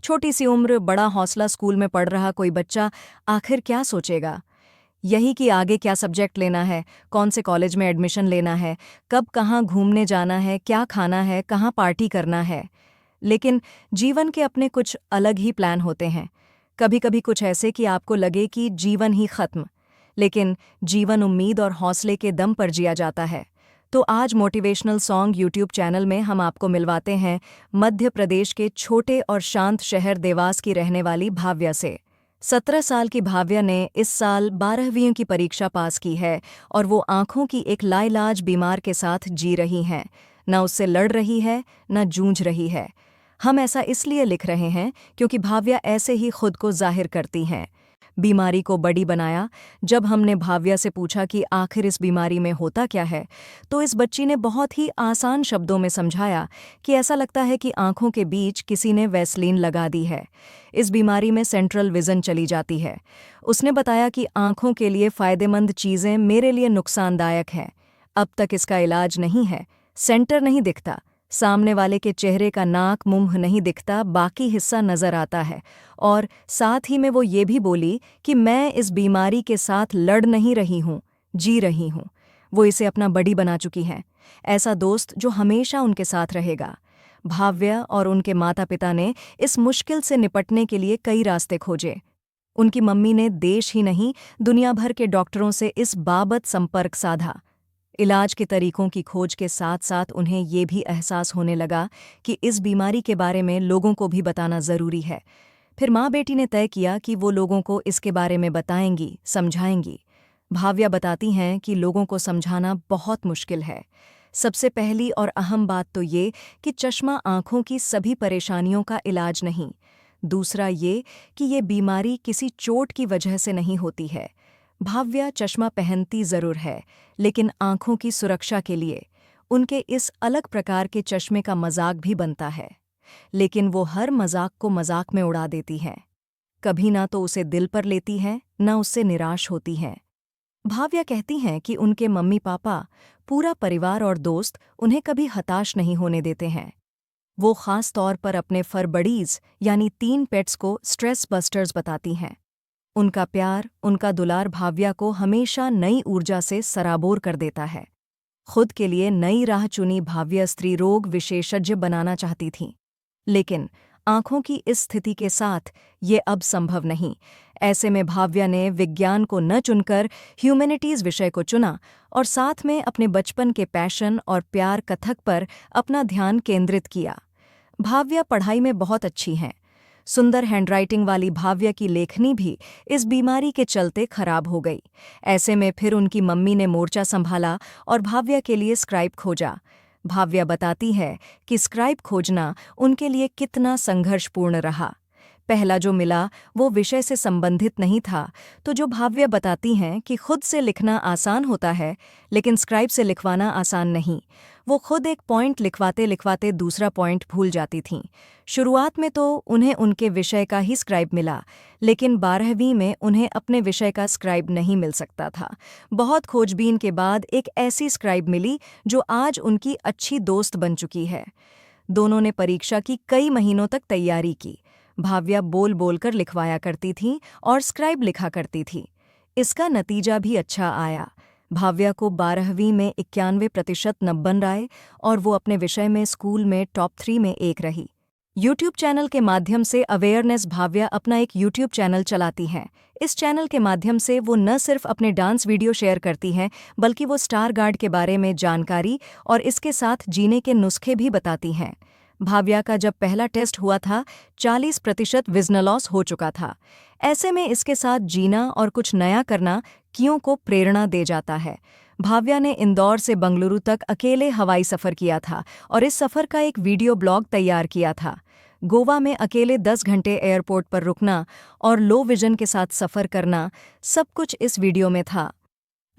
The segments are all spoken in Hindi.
छोटी सी उम्र, बड़ा हौसला, स्कूल में पढ़ रहा कोई बच्चा आखिर क्या सोचेगा? यही कि आगे क्या सब्जेक्ट लेना है, कौन से कॉलेज में एडमिशन लेना है, कब कहाँ घूमने जाना है, क्या खाना है, कहाँ पार्टी करना है। लेकिन जीवन के अपने कुछ अलग ही प्लान होते हैं। कभी-कभी कुछ ऐसे कि आपको लगे कि जीवन ही खत्म, लेकिन जीवन उम्मीद और हौसले के दम पर जिया जाता है। तो आज मोटिवेशनल सॉन्ग यूट्यूब चैनल में हम आपको मिलवाते हैं मध्य प्रदेश के छोटे और शांत शहर देवास की रहने वाली भाव्या से। 17 साल की भाव्या ने इस साल 12वीं की परीक्षा पास की है और वो आंखों की एक लाइलाज बीमार के साथ जी रही हैं। न उससे लड़ रही है, न जूझ रही है। हम ऐसा इसलिए लिख रहे हैं क्योंकि भाव्या ऐसे ही खुद को जाहिर करती हैं। बीमारी को बड़ी बनाया। जब हमने भाव्या से पूछा कि आखिर इस बीमारी में होता क्या है, तो इस बच्ची ने बहुत ही आसान शब्दों में समझाया कि ऐसा लगता है कि आंखों के बीच किसी ने वैसलीन लगा दी है। इस बीमारी में सेंट्रल विजन चली जाती है। उसने बताया कि आंखों के लिए फ़ायदेमंद चीज़ें मेरे लिए नुकसानदायक हैं। अब तक इसका इलाज नहीं है, सेंटर नहीं दिखता, सामने वाले के चेहरे का नाक मुंह नहीं दिखता, बाकी हिस्सा नजर आता है। और साथ ही में वो ये भी बोली कि मैं इस बीमारी के साथ लड़ नहीं रही हूँ, जी रही हूँ। वो इसे अपना बड़ी बना चुकी हैं, ऐसा दोस्त जो हमेशा उनके साथ रहेगा। भाव्या और उनके माता पिता ने इस मुश्किल से निपटने के लिए कई रास्ते खोजे। उनकी मम्मी ने देश ही नहीं, दुनिया भर के डॉक्टरों से इस बाबत संपर्क साधा। इलाज के तरीकों की खोज के साथ साथ उन्हें ये भी एहसास होने लगा कि इस बीमारी के बारे में लोगों को भी बताना ज़रूरी है। फिर माँ बेटी ने तय किया कि वो लोगों को इसके बारे में बताएंगी, समझाएंगी। भाव्या बताती हैं कि लोगों को समझाना बहुत मुश्किल है। सबसे पहली और अहम बात तो ये कि चश्मा आँखों की सभी परेशानियों का इलाज नहीं। दूसरा ये कि ये बीमारी किसी चोट की वजह से नहीं होती है। भाव्या चश्मा पहनती ज़रूर है, लेकिन आँखों की सुरक्षा के लिए उनके इस अलग प्रकार के चश्मे का मजाक भी बनता है। लेकिन वो हर मजाक को मजाक में उड़ा देती हैं। कभी ना तो उसे दिल पर लेती हैं, ना उससे निराश होती हैं। भाव्या कहती हैं कि उनके मम्मी पापा, पूरा परिवार और दोस्त उन्हें कभी हताश नहीं होने देते हैं। वो ख़ास तौर पर अपने फर बडीज़ यानी 3 पेट्स को स्ट्रेस बस्टर्स बताती हैं। उनका प्यार, उनका दुलार भाव्या को हमेशा नई ऊर्जा से सराबोर कर देता है। खुद के लिए नई राह चुनी भाव्या स्त्री रोग विशेषज्ञ बनाना चाहती थीं। लेकिन आंखों की इस स्थिति के साथ ये अब संभव नहीं। ऐसे में भाव्या ने विज्ञान को न चुनकर ह्यूमैनिटीज़ विषय को चुना और साथ में अपने बचपन के पैशन और प्यार कथक पर अपना ध्यान केंद्रित किया। भाव्या पढ़ाई में बहुत अच्छी हैं। सुंदर हैंडराइटिंग वाली भाव्या की लेखनी भी इस बीमारी के चलते खराब हो गई। ऐसे में फिर उनकी मम्मी ने मोर्चा संभाला और भाव्या के लिए स्क्राइब खोजा। भाव्या बताती है कि स्क्राइब खोजना उनके लिए कितना संघर्षपूर्ण रहा। पहला जो मिला वो विषय से संबंधित नहीं था, तो जो भाव्या बताती हैं कि खुद से लिखना आसान होता है, लेकिन स्क्राइब से लिखवाना आसान नहीं। वो खुद एक पॉइंट लिखवाते लिखवाते दूसरा पॉइंट भूल जाती थीं। शुरुआत में तो उन्हें उनके विषय का ही स्क्राइब मिला, लेकिन 12वीं में उन्हें अपने विषय का स्क्राइब नहीं मिल सकता था। बहुत खोजबीन के बाद एक ऐसी स्क्राइब मिली जो आज उनकी अच्छी दोस्त बन चुकी है। दोनों ने परीक्षा की कई महीनों तक तैयारी की। भाव्या बोल बोलकर लिखवाया करती थीं और स्क्राइब लिखा करती थी। इसका नतीजा भी अच्छा आया। भाव्या को 12वीं में 91% नंबर आए और वो अपने विषय में स्कूल में टॉप 3 में एक रही। यूट्यूब चैनल के माध्यम से अवेयरनेस भाव्या अपना एक यूट्यूब चैनल चलाती हैं। इस चैनल के माध्यम से वो न सिर्फ अपने डांस वीडियो शेयर करती हैं, बल्कि वो स्टार गार्ड के बारे में जानकारी और इसके साथ जीने के नुस्खे भी बताती हैं। भाव्या का जब पहला टेस्ट हुआ था, 40% विजन लॉस हो चुका था। ऐसे में इसके साथ जीना और कुछ नया करना कियों को प्रेरणा दे जाता है। भाव्या ने इंदौर से बंगलुरु तक अकेले हवाई सफ़र किया था और इस सफ़र का एक वीडियो ब्लॉग तैयार किया था। गोवा में अकेले 10 घंटे एयरपोर्ट पर रुकना और लो विजन के साथ सफ़र करना, सब कुछ इस वीडियो में था।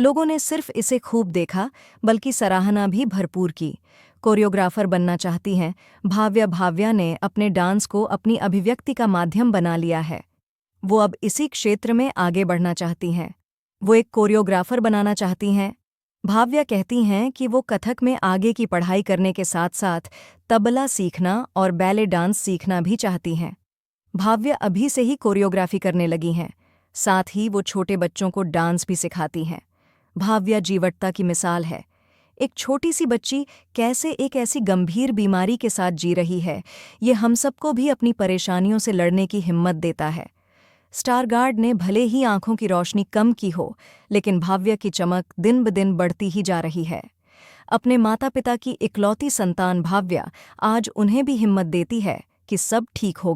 लोगों ने सिर्फ इसे खूब देखा, बल्कि सराहना भी भरपूर की। कोरियोग्राफर बनना चाहती हैं भाव्या ने अपने डांस को अपनी अभिव्यक्ति का माध्यम बना लिया है। वो अब इसी क्षेत्र में आगे बढ़ना चाहती हैं। वो एक कोरियोग्राफर बनाना चाहती हैं। भाव्या कहती हैं कि वो कथक में आगे की पढ़ाई करने के साथ साथ तबला सीखना और बैले डांस सीखना भी चाहती हैं। भाव्या अभी से ही कोरियोग्राफी करने लगी हैं। साथ ही वो छोटे बच्चों को डांस भी सिखाती हैं। भाव्या जीवटता की मिसाल है। एक छोटी सी बच्ची कैसे एक ऐसी गंभीर बीमारी के साथ जी रही है, ये हम सबको भी अपनी परेशानियों से लड़ने की हिम्मत देता है। स्टारगार्ड ने भले ही आंखों की रोशनी कम की हो, लेकिन भाव्या की चमक दिन ब दिन बढ़ती ही जा रही है। अपने माता पिता की इकलौती संतान भाव्या आज उन्हें भी हिम्मत देती है कि सब ठीक हो।